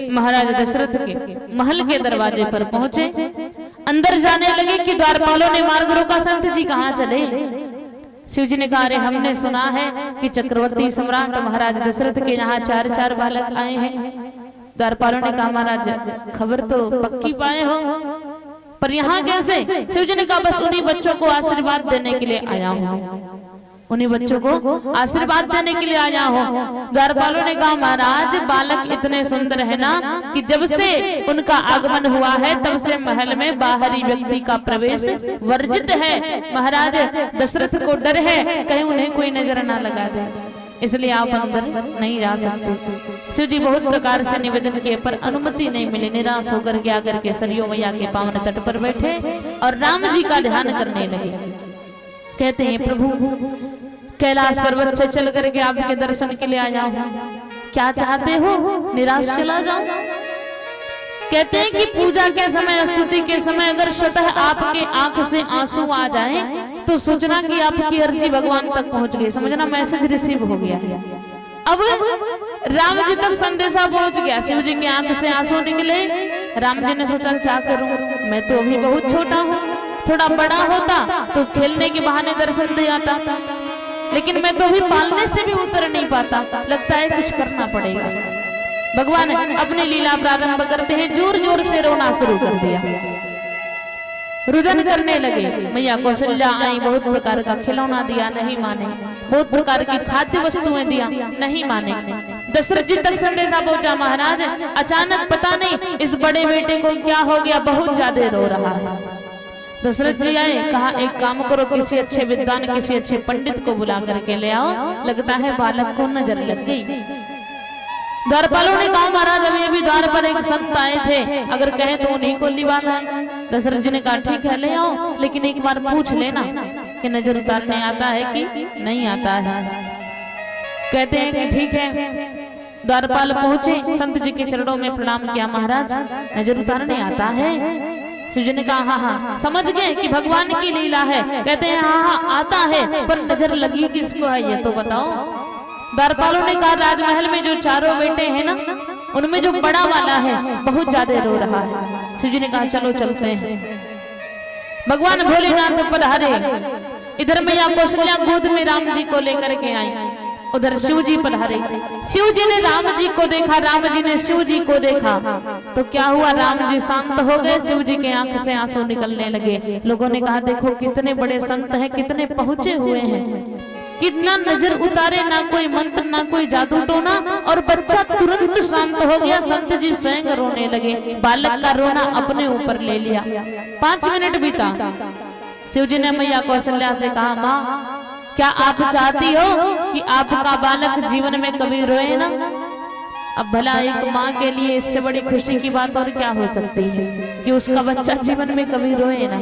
महाराज दशरथ के महल के दरवाजे पर पहुंचे। अंदर जाने लगे कि द्वारपालों ने मार्ग रोका, संत जी कहाँ चले? शिव जी ने कहा, अरे हमने सुना है कि चक्रवर्ती सम्राट महाराज दशरथ के यहाँ 4 बालक आए हैं। द्वारपालों ने कहा, महाराज खबर तो पक्की पाए हो, पर यहाँ कैसे? शिव जी ने कहा, बस उन्हीं बच्चों को आशीर्वाद देने के लिए आया हूँ, उन्हीं बच्चों को आशीर्वाद देने के लिए आया हूँ। द्वारपालों ने कहा, महाराज बालक इतने सुंदर है ना कि जब से उनका आगमन हुआ है तब से महल में बाहरी व्यक्ति का प्रवेश वर्जित है। महाराज दशरथ को डर है कहीं उन्हें कोई नजर ना लगा दे, इसलिए आप अंदर नहीं जा सकते। शिव जी बहुत प्रकार से निवेदन किए पर अनुमति नहीं मिली। निराश होकर के आकर के सरयू मैया के पावन तट पर बैठे और राम जी का ध्यान करने लगे। कहते हैं, प्रभु कैलाश पर्वत से चल करके आपके दर्शन के लिए आया हूं, क्या चाहते हो? निराश चला जाऊं? कहते हैं कि पूजा के समय, स्तुति के समय अगर स्वतः आपके आंख से आंसू आ जाए तो सोचना कि आपकी अर्जी भगवान तक पहुंच गई, समझना मैसेज रिसीव हो गया है। अब राम जी तक संदेशा पहुंच गया, शिव जी की आंख से आंसू निकले। राम जी ने सोचा, क्या करूं, मैं तो अभी बहुत छोटा हूं, थोड़ा बड़ा होता तो खेलने के बहाने दर्शन दे आता, लेकिन मैं तो अभी पालने से भी उतर नहीं पाता, लगता है कुछ करना पड़ेगा। भगवान अपनी लीला प्रारंभ करते हैं, जोर जोर से रोना शुरू कर दिया, रुदन करने लगे। मैया कौशल्या आई, बहुत प्रकार का खिलौना दिया, नहीं माने। बहुत प्रकार की खाद्य वस्तुएं दिया, नहीं माने। दशरथ जी तक संदेशा पहुंचा, महाराज अचानक पता नहीं इस बड़े बेटे को क्या हो गया, बहुत ज्यादा रो रहा है। दशरथ जी आए, कहा एक काम करो, किसी अच्छे विद्वान, किसी अच्छे पंडित को बुला करके ले आओ, लगता है बालक को नजर लग गई। द्वारपालों ने कहा, महाराज अभी द्वार पर एक संत आए थे, अगर कहे तो उन्हीं को लिवाना है। दशरथ जी ने कहा, ठीक है ले आओ, लेकिन एक बार पूछ लेना कि नजर उतारने आता है कि नहीं आता है। कहते हैं कि ठीक है। द्वारपाल पहुंचे, संत जी के चरणों में प्रणाम किया, महाराज नजर उतारने आता है? शिव जी ने कहा, हाँ हाँ, समझ गए कि भगवान की लीला है। कहते हैं, हाँ हाँ आता है, पर नजर लगी किसको है ये तो बताओ। द्वारपालों ने कहा, राजमहल में जो 4 बेटे हैं ना, उनमें जो बड़ा वाला है बहुत ज्यादा रो रहा है। शिव जी ने कहा, चलो चलते हैं। भगवान भोलेनाथ पधारे, इधर मैया कौशल्या गोद में राम जी को लेकर के आई, उधर शिव जी पधारे। शिव जी ने राम जी को देखा, राम जी ने शिव जी को देखा, तो क्या हुआ, राम जी शांत हो गए, शिव जी के आंख से आंसू निकलने लगे। लोगों ने कहा, देखो कितने बड़े संत हैं, कितने पहुंचे हुए हैं, कितना नजर उतारे, ना कोई मंत्र ना कोई जादू टोना, और बच्चा तुरंत शांत हो गया। संत जी स्वयं रोने लगे, बालक का रोना अपने ऊपर ले लिया। 5 मिनट बीता, शिव जी ने मैया कौशल्या से कहा, माँ क्या आप चाहती हो कि आपका बालक जीवन में कभी रोए ना? अब भला एक माँ के लिए इससे बड़ी खुशी की बात और क्या हो सकती है कि उसका बच्चा जीवन में कभी रोए ना।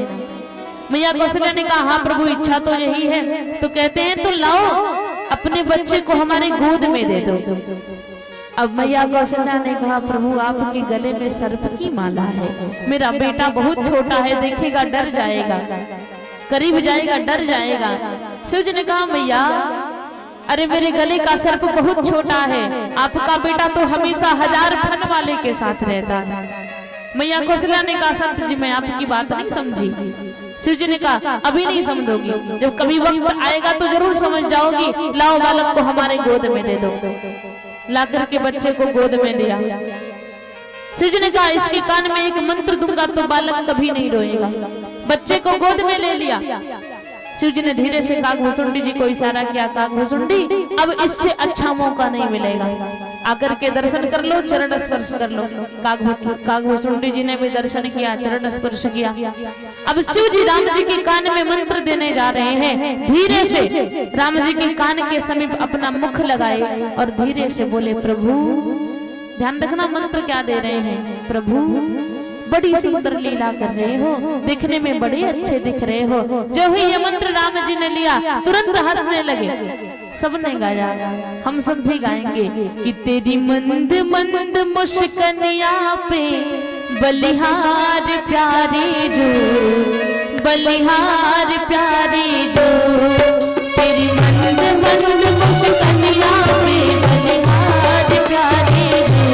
मैया कौशल्या ने कहा, हाँ प्रभु इच्छा तो यही है। तो कहते हैं, तो लाओ अपने बच्चे को हमारे गोद में दे दो। अब मैया कौशल्या ने कहा, प्रभु आपके गले में सर्प की माला है, मेरा बेटा बहुत छोटा है, देखेगा डर जाएगा, करीब जाएगा डर जाएगा। शिव जी ने कहा, मैया अरे मेरे गले का सर्प बहुत छोटा है, आपका बेटा तो हमेशा 1000 फन वाले के साथ रहता है। मैया कौशल्या ने कहा, संत जी मैं आपकी बात नहीं समझी। शिव जी ने कहा, अभी नहीं समझोगी, जब कभी वक्त आएगा तो जरूर समझ जाओगी। लाओ बालक को हमारे गोद में दे दो। ला करके बच्चे को गोद में दिया। शिव जी ने कहा, इसके कान में एक मंत्र दूंगा तो बालक कभी नहीं रोएगा। बच्चे को गोद में ले लिया। शिव जी ने धीरे से कागभूषुंडी जी को इशारा किया, कागभूषुंडी अब इससे अच्छा मौका नहीं मिलेगा, आकर के दर्शन कर लो, चरण स्पर्श कर लो। कागभूषुंडी जी ने भी दर्शन किया, चरण स्पर्श किया। अब शिव जी राम जी के कान में मंत्र देने जा रहे हैं। धीरे से राम जी के कान के समीप अपना मुख लगाए और धीरे से बोले, प्रभु ध्यान रखना मंत्र क्या दे रहे हैं, प्रभु बड़ी सुंदर लीला कर रहे हो, देखने में बड़े अच्छे दिख रहे हो। जो ही ये मंत्र राम जी ने लिया तुरंत हंसने लगे। सबने गाया, हम सब भी गाएंगे कि तेरी मंद मंद मुस्कानिया पे बलिहार प्यारी जो, बलिहार प्यारी जो, तेरी मंद मंद मुस्कानिया पे बलिहार प्यारी जो,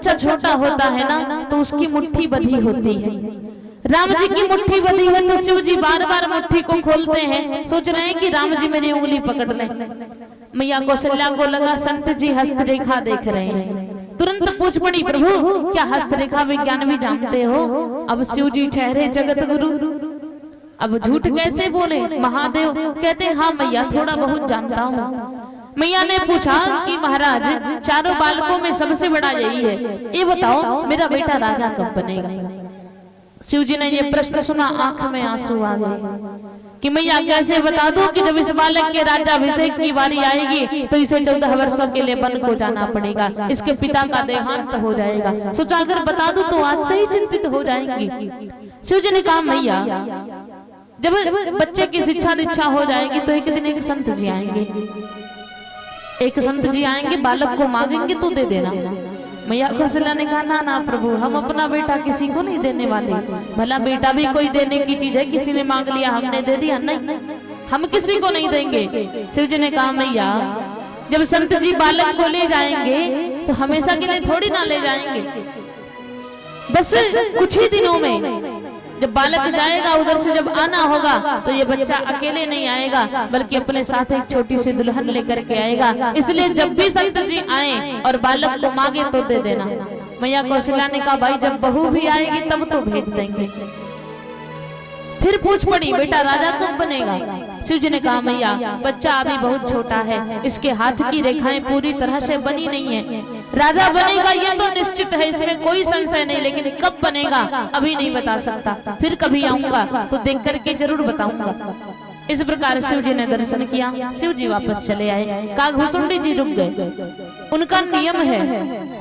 बच्चा छोटा होता है ना तो उसकी मुट्ठी बंधी होती है। राम जी की मुट्ठी बंधी है तो शिव जी बार बार मुट्ठी को खोलते हैं, सोच रहे हैं कि राम जी मेरी उंगली पकड़ लें। मैया कौशल्या को लगा संत जी हस्तरेखा देख रहे हैं, तुरंत पूछ पड़ी प्रभु क्या हस्तरेखा विज्ञान भी जानते हो? अब शिव जी ठहरे जगत गुरु, अब झूठ कैसे बोले? महादेव कहते हाँ मैया थोड़ा बहुत जानता हूँ। मैया ने पूछा कि महाराज चारों बालकों में सबसे बड़ा यही है, ये बताओ मेरा बेटा राजा कब बनेगा? शिव जी ने ये प्रश्न सुना, आंख में आंसू आ गए कि मैया कैसे बता दूं कि जब इस बालक के राज्याभिषेक की बारी आएगी तो इसे 14 वर्षों के लिए वन को जाना पड़ेगा, इसके पिता का देहांत हो जाएगा। सोचा अगर बता दूं तो आज से ही चिंतित हो जाएंगी। शिव जी ने कहा मैया जब बच्चे की शिक्षा दीक्षा हो जाएगी तो एक दिन एक संत जी आएंगे, एक संत जी आएंगे बालक को मांगेंगे तो दे देना। मैया कौशल्या ने कहा ना ना प्रभु हम अपना बेटा किसी को नहीं देने वाले, भला बेटा भी कोई देने की चीज है, किसी ने मांग लिया हमने दे दिया, नहीं हम किसी को नहीं देंगे। शिव जी ने कहा मैया जब संत जी बालक को ले जाएंगे तो हमेशा के लिए थोड़ी ना ले जाएंगे, बस कुछ ही दिनों में जब बालक जाएगा उधर से जब आना होगा तो ये बच्चा अकेले नहीं आएगा बल्कि अपने साथ एक छोटी सी दुल्हन लेकर के आएगा, इसलिए जब भी संत जी आए और बालक को मांगे तो दे देना। मैया कौशल्या ने कहा भाई जब बहू भी आएगी तब तो भेज देंगे। फिर पूछ पड़ी बेटा राजा कब बनेगा? शिव जी ने कहा मैया बच्चा अभी बहुत छोटा है, इसके हाथ की रेखाएं पूरी तरह से बनी नहीं है, राजा बनेगा ये तो निश्चित है, इसमें कोई संशय नहीं, लेकिन कब बनेगा अभी नहीं बता सकता, फिर कभी आऊंगा तो देख करके जरूर बताऊंगा। इस प्रकार शिव जी ने दर्शन किया, शिव जी वापस चले आए, कागभूषुंडी जी रुक गए। उनका नियम है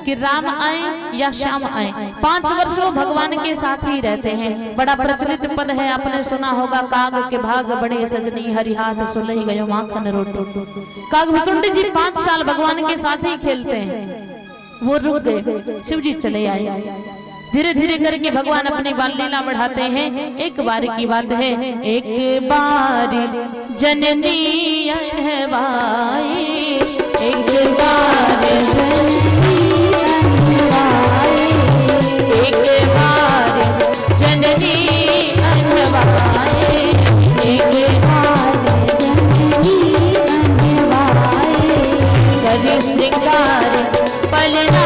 कि राम आए या श्याम आए 5 वर्ष वो भगवान के साथ ही रहते हैं। बड़ा प्रचलित पद है, आपने सुना होगा काग के भाग बड़े सजनी हरि हाथ सुलई गयो माखन रोटो। कागभूषुंडी जी 5 साल भगवान के साथ ही खेलते हैं, वो रुक गए, शिव जी चले आए। धीरे धीरे करके भगवान अपनी बाल लीला बढ़ाते हैं। एक बार की बात है, एक बार जननी अनवाई, एक बार जननी अनवाई, एक बार जननी अनवाई, एक बार जननी अनवाई, करी श्रृंगार पलना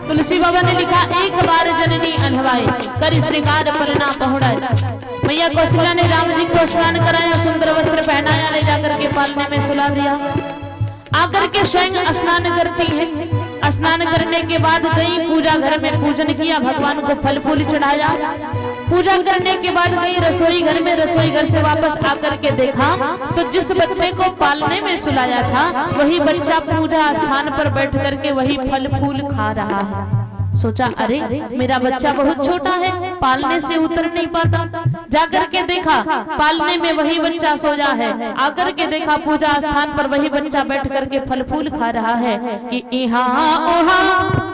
तुलसी बाबा ने लिखा एक बार जननी अनहवाई कर श्रृंगार पलना पहुड़ाए। मैया कौशल्या ने राम जी को स्नान कराया, सुंदर वस्त्र पहनाया, ले जाकर के पालने में सुला दिया। आकर के स्वयं स्नान करती है, स्नान करने के बाद गई पूजा घर में, पूजन किया, भगवान को फल फूल चढ़ाया। पूजा करने के बाद गई रसोई घर में, रसोई घर से वापस आकर के देखा तो जिस बच्चे को पालने में सुलाया था वही बच्चा पूजा स्थान पर बैठ करके वही फल फूल खा रहा है। सोचा अरे मेरा बच्चा बहुत छोटा है, पालने से उतर नहीं पाता। जाकर के देखा पालने में वही बच्चा सोया है, आकर के देखा पूजा स्थान पर वही बच्चा बैठ करके फल फूल खा रहा है कि यहाँ ओहाँ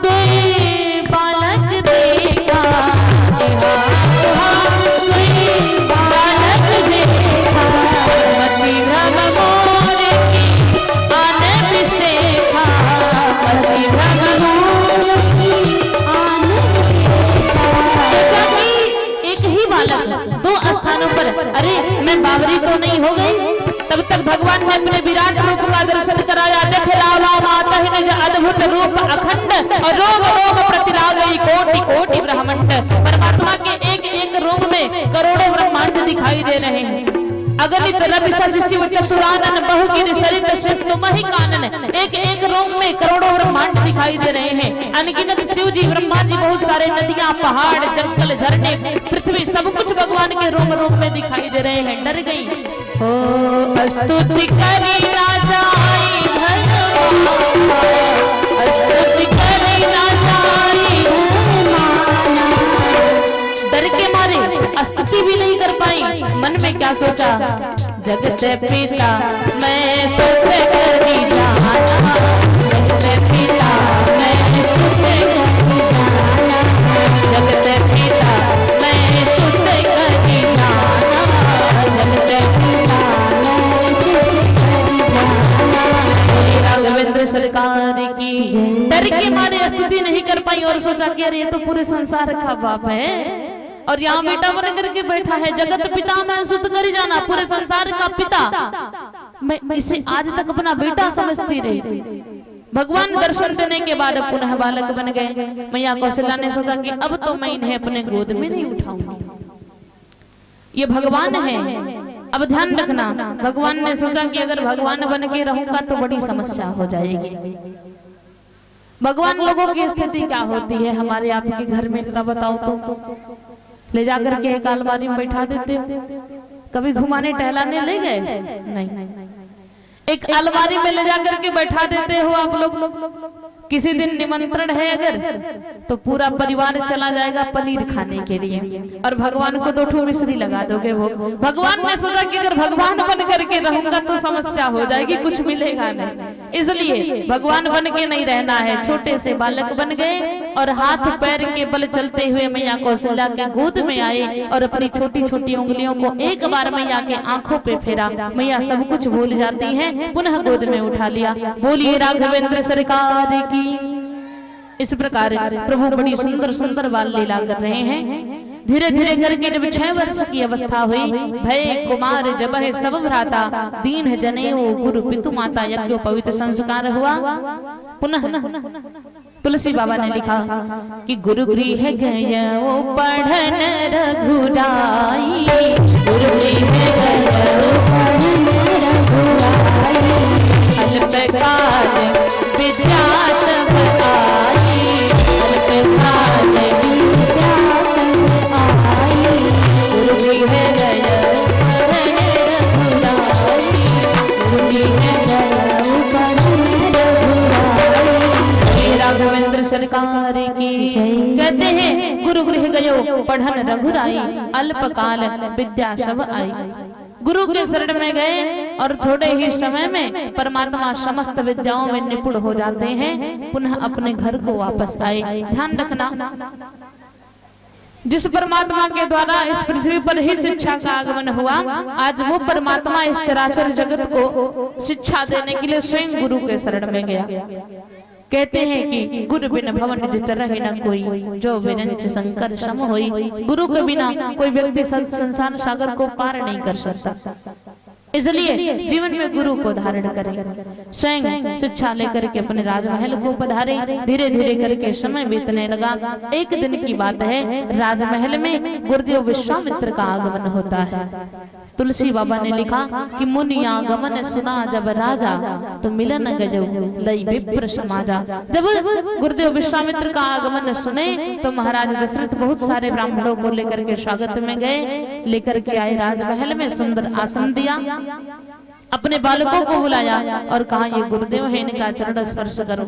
दे बालक देखा, बालक देखा, मति भ्रम मोर की आन विशेखा, मति भ्रम मोर की आन विशेखा। एक ही बालक 2 स्थानों पर, अरे मैं बावरी तो नहीं हो गई? तब तक भगवान ने अपने विराट रूप का दर्शन कराया। देख लावा माता ही निज अद्भुत रूप अखंड और रोम रोम प्रतिला गई कोटि कोटि ब्रह्मांड। परमात्मा के एक एक रूप में करोड़ों ब्रह्मांड दिखाई दे रहे हैं। अगणित रवि शशि शिव चतुरानन बहुगिर सरित सिंधु महि कानन, एक एक रूप में करोड़ों ब्रह्मांड दिखाई दे रहे हैं। अनगिनत शिव जी ब्रह्मा जी, बहुत सारे नदियां पहाड़ जंगल झरने पृथ्वी सब कुछ भगवान के रूप में दिखाई दे रहे हैं। डर गई हो स्तुति करी ना जाई भगवान, स्तुति करी ना जाई भगवान। डर के मारे स्तुति भी नहीं कर पाई। मन में क्या सोचा, जगत पिता मैं सुख करी जाना, जगत पिता मैं सुख करी जाना, जगत पिता मैं सुख करी जाना, जगत डर के मारे स्तुति नहीं कर पाई और सोचा कि अरे ये तो पूरे संसार का बाप है और यहाँ बेटा बन करके बैठा है, जगत पिता मैं सुत कर जाना, पूरे संसार का पिता, मैं इसे आज तक अपना बेटा समझती रही। भगवान दर्शन देने के बाद पुनः बालक बन गए। मैया कौशल्या ने सोचा कि अब तो मैं इन्हें अपने गोद में नहीं उठाऊंगी, ये भगवान है। अब ध्यान रखना, भगवान ने सोचा कि अगर भगवान बन के रहूंगा तो बड़ी समस्या हो जाएगी। भगवान लोगों की स्थिति क्या होती है हमारे आपके घर में, जरा बताओ तो। ले जाकर के एक अलमारी में बैठा देते हो, कभी घुमाने टहलाने ले गए? नहीं, एक अलमारी में ले जाकर के बैठा देते हो आप लोग। किसी दिन निमंत्रण है अगर तो पूरा परिवार चला जाएगा पनीर खाने के लिए और भगवान को 2 ठो मिश्री लगा दोगे। वो भगवान ने सोचा कि अगर भगवान बन करके रहूंगा तो समस्या हो जाएगी, कुछ मिलेगा नहीं, इसलिए भगवान बन के नहीं रहना है। छोटे से बालक बन गए और हाथ पैर के बल चलते हुए मैया कौशल्या के गोद में आए और अपनी छोटी छोटी उंगलियों को एक बार मैया के आंखों पे फेरा। मैया सब कुछ भूल जाती हैं, पुनः गोद में उठा लिया। बोलिए राघवेंद्र सरकार की। इस प्रकार प्रभु बड़ी सुंदर सुंदर बाल लीला कर रहे हैं। धीरे धीरे करके जब 6 वर्ष की अवस्था हुई, भय कुमार जब है सब भ्राता, दीन जनेऊ गुरु पितु माता, यज्ञ पवित्र संस्कार हुआ। पुनः तुलसी बाबा ने लिखा कि गुरु गृह गए वो पढ़न रघुराई, गुरु गृह गए वो पढ़न रघुराई, अल्पकाल विद्या सब आई, अल्पकाल विद्या सब आई, गुरु गृह गए पढ़न रघुराई, गुरु गृह गए पढ़न रघुराई। राघवेंद्र सरकार की कहते हैं गुरु गृह गयो पढ़न रघुराई, अल्पकाल विद्या सब आई। गुरु के शरण में गए और थोड़े ही समय में परमात्मा समस्त विद्याओं में निपुण हो जाते हैं, पुनः अपने घर को वापस आए। ध्यान रखना, जिस परमात्मा के द्वारा इस पृथ्वी पर ही शिक्षा का आगमन हुआ, आज वो परमात्मा इस चराचर जगत को शिक्षा देने के लिए स्वयं गुरु के शरण में गया। कहते हैं कि गुरु बिन भवन निधि तरहि न कोई, जो विरंच शंकर सम होई। गुरु के बिना कोई व्यक्ति संसार सागर को पार नहीं कर सकता, इसलिए जीवन में गुरु को धारण करें। स्वयं शिक्षा लेकर के अपने राजमहल को पधारे। धीरे धीरे करके समय बीतने लगा। एक दिन की बात है, राजमहल में गुरुदेव विश्वामित्र का आगमन होता है। तुलसी बाबा ने लिखा कि मुनि आगमन सुना जब राजा, तो मिलन गजो लई विप्र समाजा। जब गुरुदेव विश्वामित्र का आगमन सुने तो महाराज दशरथ बहुत सारे ब्राह्मणों को लेकर के स्वागत में गए, लेकर के आए राजमहल में, सुंदर आसन दिया, अपने बालकों को बुलाया और कहा ये गुरुदेव है, इनका चरण स्पर्श करो।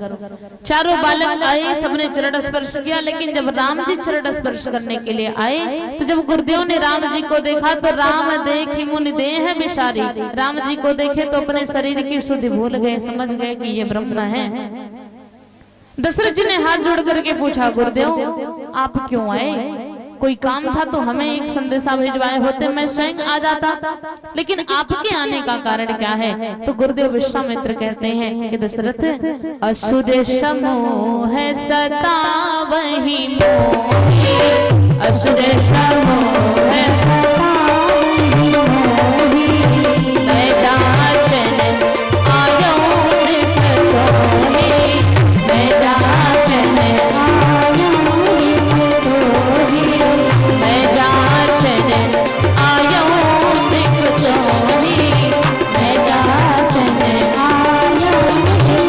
चारों बालक आए, सबने चरण स्पर्श किया, लेकिन जब राम जी चरण स्पर्श करने के लिए आए तो जब गुरुदेव ने राम जी को देखा तो राम देखी मुनि देह विसारी। राम जी को देखे तो अपने शरीर की शुद्धि भूल गए, समझ गए कि ये ब्रह्म है। दशरथ जी ने हाथ जोड़ करके पूछा, गुरुदेव आप क्यों आए? कोई काम था तो हमें एक संदेशा भिजवाए होते, मैं स्वयं आ जाता, लेकिन आपके आने का कारण क्या है? तो गुरुदेव विश्वामित्र कहते हैं कि दशरथ, असुर समूह सतावहि मोहि, असुर समूह सतावहि मोहि, मैं जाचन आयो नृप तोहि, मैं जाचन आयो नृप तोहि, मैं जाचन आयो नृप तोहि, मैं जाचन आयो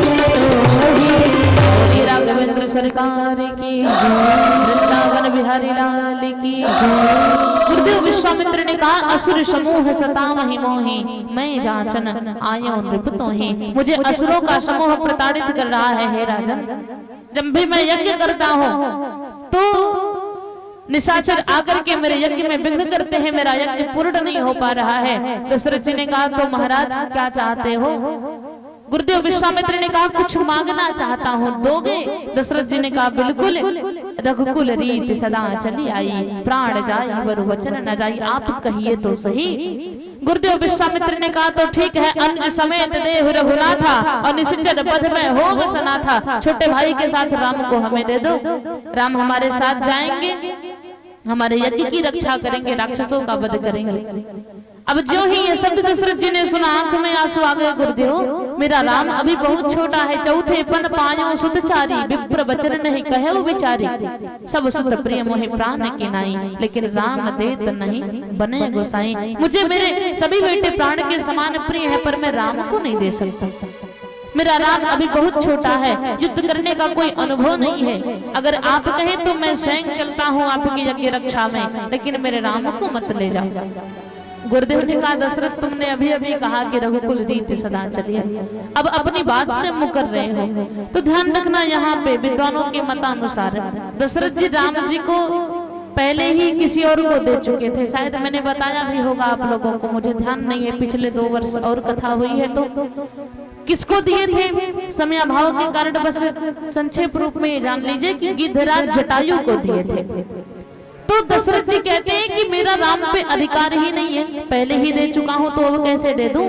नृप तोहि। राघवेंद्र सरकार की वृंदावन बिहारी लाल की। गुरुदेव विश्वामित्र ने कहा, असुर समूह सतावहि मोहि, मैं जाचन आयो नृप तोहि। मुझे असुरों का समूह प्रताड़ित कर रहा है हे राजन। जब भी मैं यज्ञ करता हूँ तो निशाचर आकर के मेरे यज्ञ में विघ्न करते हैं, मेरा यज्ञ पूर्ण नहीं हो पा रहा है। दशरथ जी ने कहा, तो महाराज क्या चाहते हो? गुरुदेव विश्वामित्र ने कहा, कुछ मांगना चाहता हूँ, दोगे? दशरथ जी ने कहा, बिल्कुल। रघुकुल रीत सदा चली आई, प्राण जाई वर वचन न जाई, आप कहिए तो सही। गुरुदेव विश्वामित्र ने कहा तो ठीक है, अंज समेत देह रघुनाथा और निश्चर बध में हो बसना था। छोटे भाई के साथ राम को हमें दे दो, राम हमारे साथ जाएंगे, हमारे यज्ञ की रक्षा करेंगे, राक्षसों का वध करेंगे। अब जो ही ये शब्द दशरथ जी ने सुना, आंख में आंसू आ गए। गुरुदेव मेरा राम अभी बहुत छोटा है, चौथे पन पायो सुतचारी, विप्र वचन नहीं कहे वो बिचारी, सब सुत प्रिय मोहि प्राण की नाई, लेकिन राम देत नहीं बने गोसाई। मुझे मेरे सभी बेटे प्राण के समान प्रिय है, पर मैं राम को नहीं दे सकता। मेरा राम अभी बहुत छोटा है, युद्ध करने का कोई अनुभव नहीं है। अगर आप कहें तो मैं स्वयं चलता हूँ आपकी यज्ञ रक्षा में, लेकिन मेरे राम को मत ले जाओ। गुरुदेव ने कहा दशरथ तुमने अभी अभी कहा कि रघुकुल रीति सदा चलिए, अब अपनी बात से मुकर रहे हो, तो ध्यान रखना यहाँ पे विद्वानों के मतानुसार दशरथ जी राम जी को पहले ही किसी और को दे चुके थे। शायद मैंने बताया भी होगा आप लोगों को, मुझे ध्यान नहीं है, पिछले 2 वर्ष और कथा हुई है। तो किसको दिए थे, समय अभाव के कारण बस संक्षेप रूप में जान लीजिए कि गिद्धराज जटायु को दिए थे। तो दशरथ जी कहते हैं कि मेरा राम पे अधिकार ही नहीं है, पहले ही दे चुका हूं तो अब कैसे दे दूं,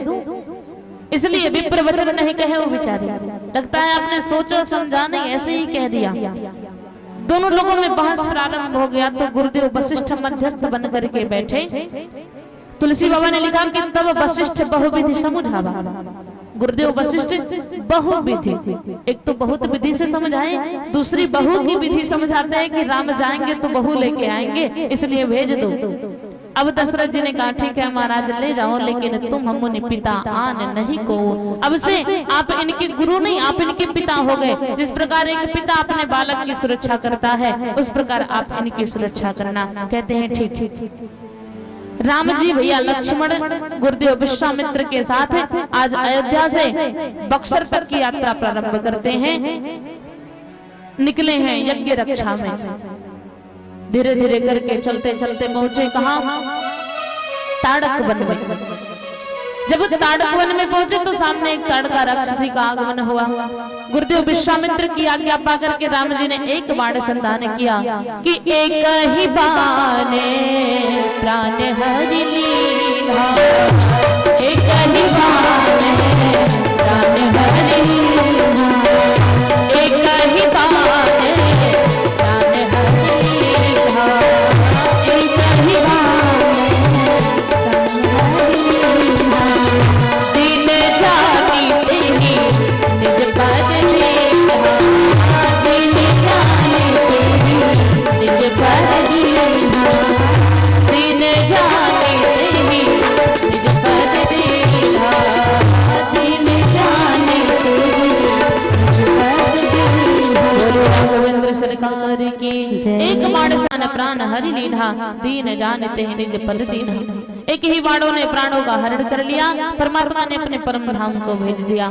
इसलिए विप्र वचन नहीं कहे वो बेचारे। लगता है आपने सोचा समझा नहीं, ऐसे ही कह दिया। दोनों लोगों में बहस प्रारंभ हो गया। तो गुरुदेव वशिष्ठ मध्यस्थ बन करके बैठे। तुलसी बाबा ने लिखा कि तब वशिष्ठ बहुविधि समझावा। गुरुदेव वशिष्ठ बहुविधि, एक तो बहुत विधि से समझाए, दूसरी बहु की विधि समझाते हैं कि राम जाएंगे तो बहु लेके आएंगे, इसलिए भेज दो। अब दशरथ जी ने कहा ठीक है महाराज ले जाओ, लेकिन तुम हम मुनि पिता आन नहीं को। अब से आप इनके गुरु नहीं, आप इनके पिता हो गए। जिस प्रकार एक पिता अपने बालक की सुरक्षा करता है, उस प्रकार आप इनकी सुरक्षा करना। कहते हैं ठीक। राम जी भैया लक्ष्मण गुरुदेव विश्वामित्र के साथ आज अयोध्या से बक्सर तक की यात्रा प्रारंभ करते हैं, निकले हैं यज्ञ रक्षा में। धीरे धीरे करके चलते चलते पहुंचे कहां, ताड़क वन में। जब ताड़क वन में पहुंचे तो सामने एक ताड़का राक्षसी का आगमन हुआ। गुरुदेव विश्वामित्र की आज्ञा पाकर के राम जी ने एक बाण संधान किया कि एक ही बाणे प्राण हरि लीला, एक ही बाणे प्राण हरि लीला, एक ही बाणे प्राण हरि लीला, एक ही बाणे प्राण हरि लीला। दिन जाती तेरी निज पद देखा, दिन जाने तेरी निज पद देखा, दिन जाने तेरी निज पद देखा, दिन जाने तेरी निज पद देखा। बोलो राघवेंद्र सरकार की एक बाण सन प्राण हरि लीला, दीन जानते निज पद दीना। एक ही बाणों ने प्राणों का हरण कर लिया, परमात्मा ने अपने परम धाम को भेज दिया।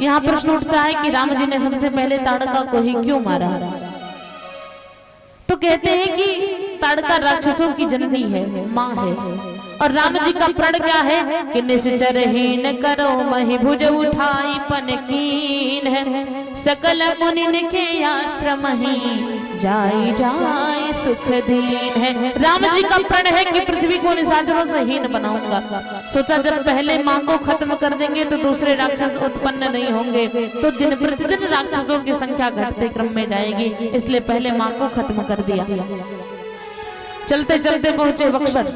यहाँ प्रश्न उठता है कि राम जी ने सबसे पहले ताड़का को ही क्यों मारा। तो कहते हैं कि ताड़का राक्षसों की जननी है, माँ है, और राम जी का प्रण क्या है कि निश्चरहीन करो मही भुज उठाई पन कीन है, सकल मुनि के आश्रम ही जाई जाए सुख दीन है। राम जी का प्रण है कि पृथ्वी को निशाचरों से हीन बनाऊंगा। सोचा जब पहले माँ को खत्म कर देंगे तो दूसरे राक्षस उत्पन्न नहीं होंगे, तो दिन प्रतिदिन राक्षसों की संख्या घटते क्रम में जाएगी, इसलिए पहले माँ को खत्म कर दिया। चलते चलते पहुंचे बक्सर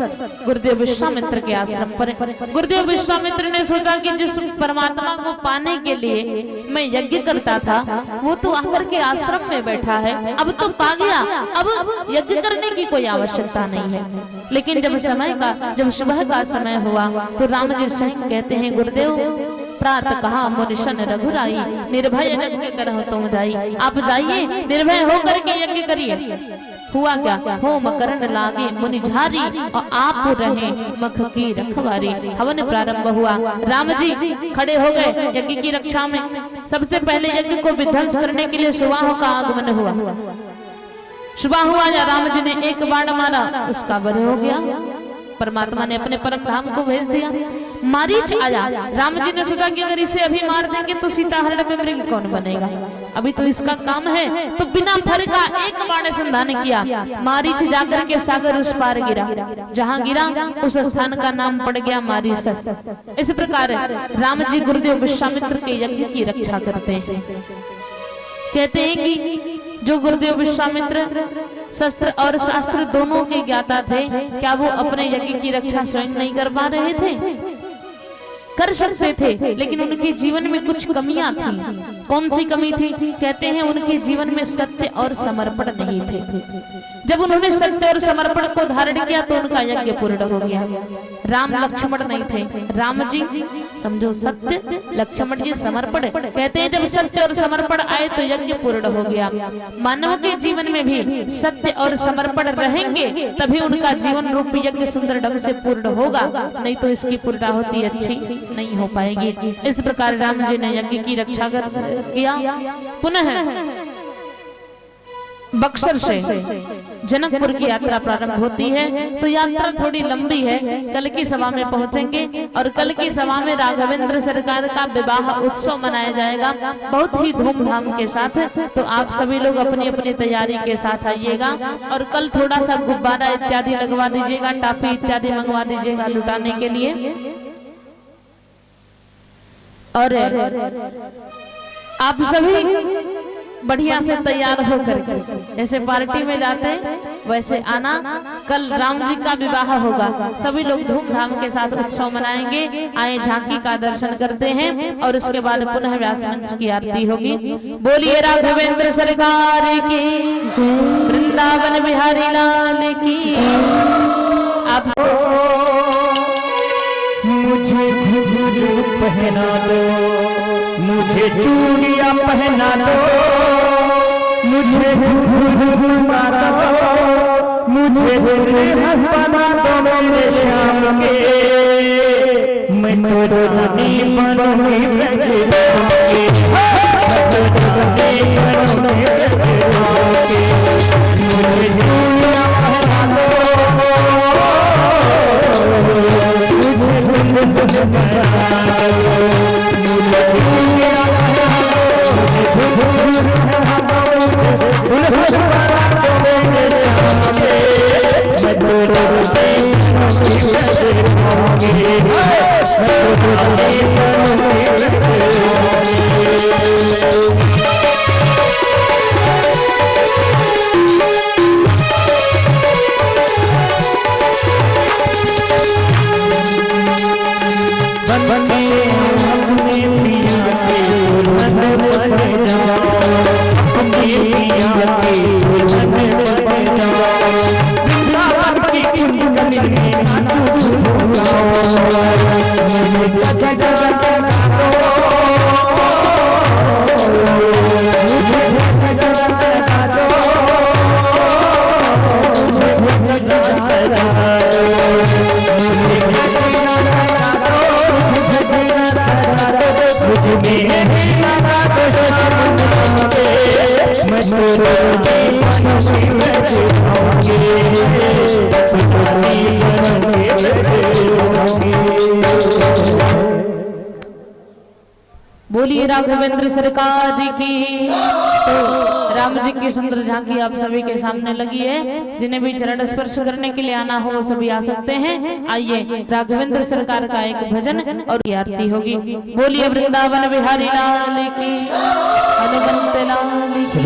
गुरुदेव विश्वामित्र के आश्रम पर। गुरुदेव विश्वामित्र ने सोचा कि जिस परमात्मा को पाने के लिए मैं यज्ञ करता था वो तो आकर के आश्रम में बैठा है, अब तो पा गया, अब यज्ञ करने की कोई आवश्यकता नहीं है। लेकिन जब सुबह का समय हुआ तो राम जी स्वयं कहते हैं गुरुदेव प्रातः कहा मुनिशन रघुराई, निर्भय यज्ञ करहु तुम जाई। आप जाइए निर्भय होकर के यज्ञ करिए। हुआ क्या, होम करण लागे मुनि झारी और आप रहे मख की रखवारी। हवन प्रारंभ हुआ, राम जी खड़े हो गए यज्ञ की रक्षा में। सबसे पहले यज्ञ को विध्वंस करने के लिए सुबाहु का आगमन हुआ। सुबाहु आया, राम जी ने एक बाण मारा, उसका वध हो गया। परमात्मा ने अपने परम धाम को भेज दिया। मारीच आया, राम जी ने सोचा कि अगर इसे अभी मार देंगे तो सीता हरण में मृग कौन बनेगा। अभी तो इसका काम है। तो बिना फर का एक बाण संधान किया, मारीच जाकर के सागर उस पार गिरा, जहां गिरा उस स्थान का नाम पड़ गया मारीसस। इस प्रकार राम जी गुरुदेव विश्वामित्र के यज्ञ की रक्षा करते हैं। कहते हैं कि जो गुरुदेव विश्वामित्र शस्त्र और शास्त्र दोनों के ज्ञाता थे, क्या वो अपने यज्ञ की रक्षा स्वयं नहीं कर पा रहे थे? कर सकते थे, लेकिन उनके जीवन में कुछ कमियां थी। कौन सी कमी थी? कहते हैं उनके जीवन में सत्य और समर्पण नहीं थे। जब उन्होंने सत्य और समर्पण को धारण किया तो उनका यज्ञ पूर्ण हो गया। राम लक्ष्मण नहीं थे, राम जी समझो सत्य, लक्ष्मण जी समर्पण। कहते हैं जब सत्य और समर्पण आए तो यज्ञ पूर्ण हो गया। मानव के जीवन में भी सत्य और समर्पण रहेंगे तभी उनका जीवन रूपी यज्ञ सुंदर ढंग से पूर्ण होगा, नहीं तो इसकी पूर्णाहुति अच्छी नहीं हो पाएगी। इस प्रकार राम जी ने यज्ञ की रक्षा किया। पुनः बक्सर से जनकपुर की यात्रा प्रारंभ होती है। तो यात्रा थोड़ी लंबी है, कल की सभा में पहुंचेंगे और कल की सभा में राघवेंद्र सरकार का विवाह उत्सव मनाया जाएगा बहुत ही धूमधाम के साथ। तो आप सभी लोग अपनी अपनी तैयारी के साथ आइएगा और कल थोड़ा सा गुब्बारा इत्यादि लगवा दीजिएगा, टाफी इत्यादि मंगवा दीजिएगा लुटाने के लिए। और आप सभी बढ़िया से तैयार होकर के जैसे पार्टी में जाते हैं वैसे आना। कल राम जी का विवाह होगा, सभी लोग धूमधाम के साथ उत्सव मनाएंगे। आए झांकी का दर्शन करते हैं और उसके बाद पुनः व्यास मंच की आरती होगी। बोलिए राघवेंद्र सरकार की, वृंदावन बिहारी लाल की। आप मुझे घुंघरू पहना दो, मुझे चूड़ियां पहना दो, मुझे घुंघरू मारा दो, मुझे दुल्हन बना दो मेरे श्याम के। मैं तो रानी बनूंगी ब्रजराम की, मैं तो रानी बनूंगी ब्रजराम की। मुझे चूड़ियां पहना दो, मुझे घुंघरू पहना दो, बोलिए राघवेंद्र सरकार की। तो राम जी की सुंदर झांकी आप सभी के सामने लगी है। जिन्हें भी चरण स्पर्श करने के लिए आना हो वो सभी आ सकते हैं। आइए राघवेंद्र सरकार का एक भजन और आरती होगी। बोलिए वृंदावन बिहारी लाल की, हनुमंत लाल की।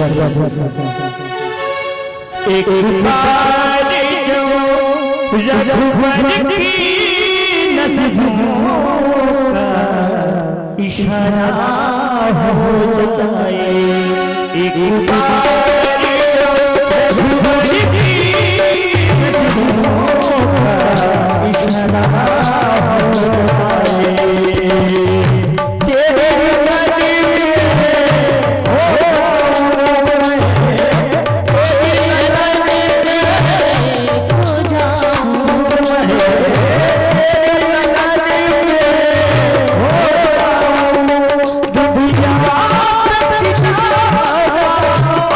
एक बार जो रघुवर की नज़रों का इशारा हो जाए, एक बार जो रघुवर की नज़रों का इशारा हो जाए।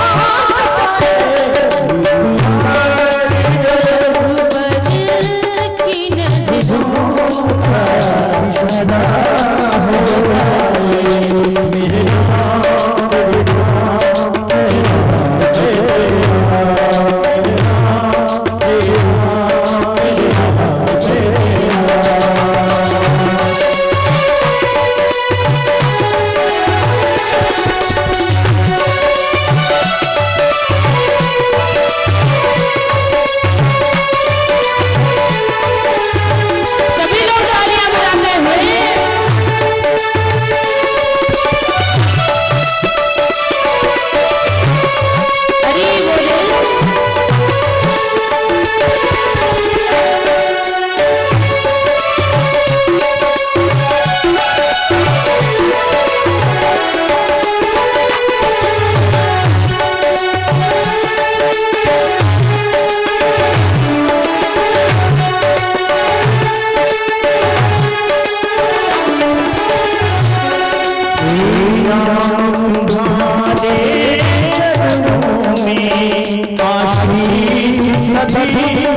Oh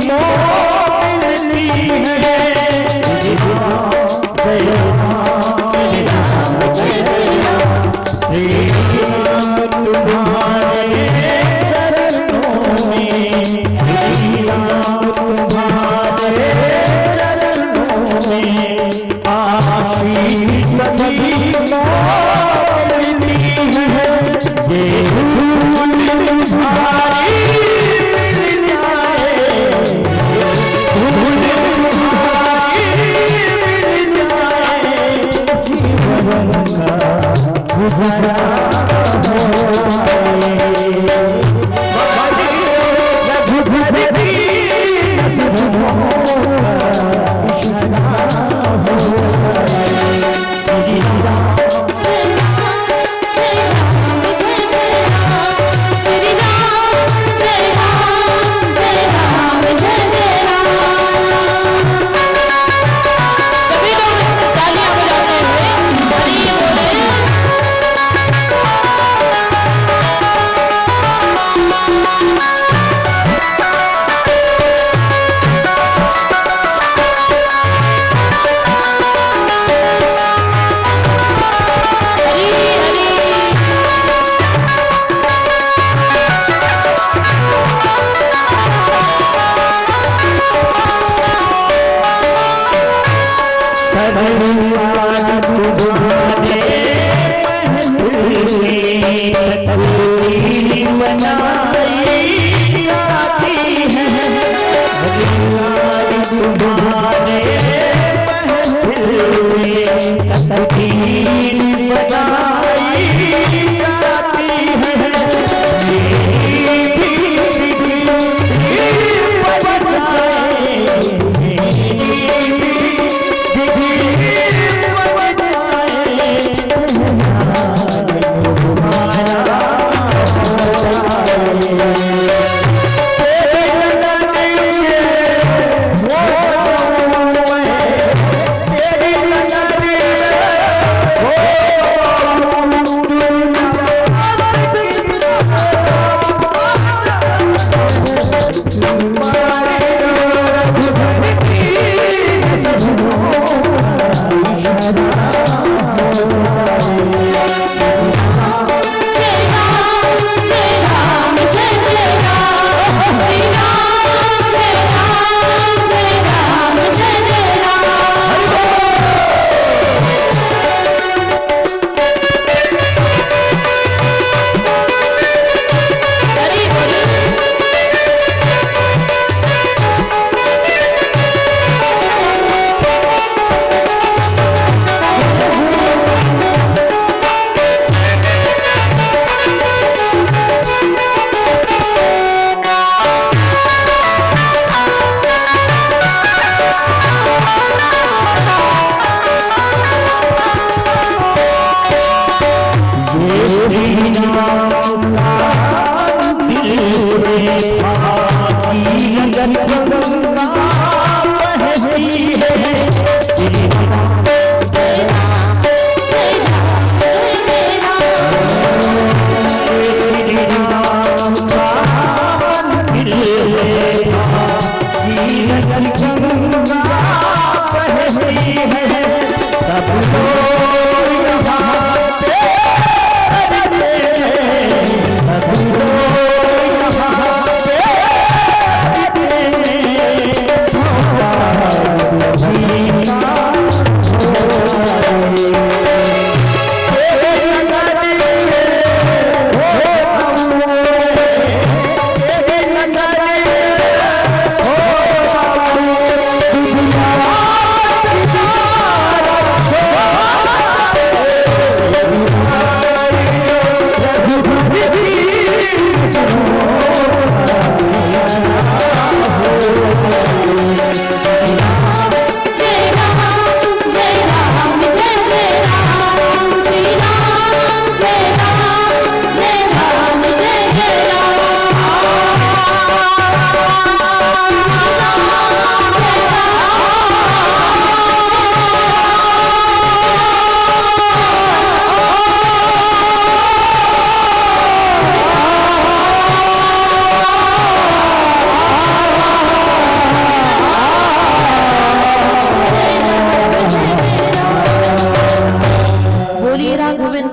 मोमिनी है। जय राम जय राम श्री राम तुम्हारे चरणों में, श्री राम तुम्हारे चरणों में आशीष सभी मोमिनी है। ये धूल तुम्हारी मिल जाए, धूल तुम्हारी मिल जाए, जीवन का गुजारा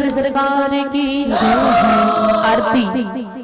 सरकार की आरती।